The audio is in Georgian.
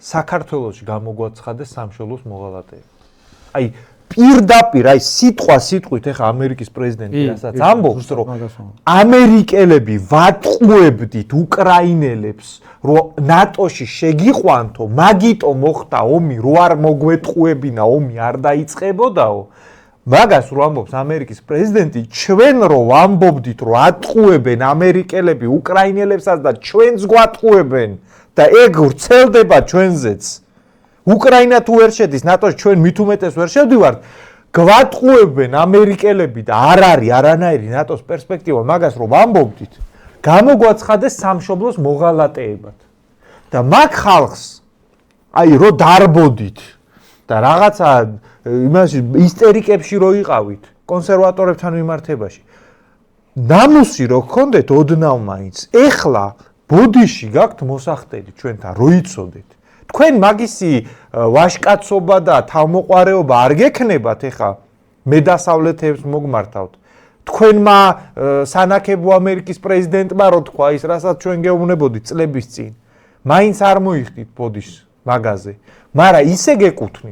საქართველოში გამოგვაცხადეს სამშობლოს მოღალატეები. აი პირდაპირ აი სიტყვით ეხა ამერიკის პრეზიდენტი რასაც ამბობს, რომ ამერიკელები ვატყუებდით უკრაინელებს, რომ ნატოში შეგიყვანთო, მაგიტო მოხდა ომი, რო არ მოგვეტყუებინა, ომი არ დაიწყებოდაო. მაგას რო ამბობს ამერიკის პრეზიდენტი, ჩვენ რო ვამბობდით, რომ ატყუებენ ამერიკელები უკრაინელებსაც და ჩვენც გვატყუებენ და ეგ ვრცელდება ჩვენზეც. უკრაინა თუ ვერ შედის ნატოში, ჩვენ მით უმეტეს ვერ შევდივართ, გვატყუებენ ამერიკელები და არ არის არანაირი ნატოს პერსპექტივა, მაგას რომ ვამბობდით, გამოგვაცხადეს სამშობლოს მოღალატეებად. და მაგ ხალხს აი რო დარბოდით და რაღაცა იმაში ისტერიკებში რო იყავით კონსერვატორებთან მიმართებაში. ნამუსი რო გქონდეთ ოდნავ მაინც. ეხლა ბოდიში გაქვთ მოსახდელი ჩვენთან, რო იცოდეთ. თქვენ მაგისი ვაშკაცობა და თავმოყარეობა არ გექნებათ ეხა მე დასავლეთებს მოგმართავთ. თქვენმა სანაკებო ამერიკის პრეზიდენტმა რო თქვა ის, რასაც ჩვენ გეუბნებოდით წლების წინ, მაინც არ მოიხდით ბოდიშს მაგაზე, მაგრამ ისე გეკუთვნით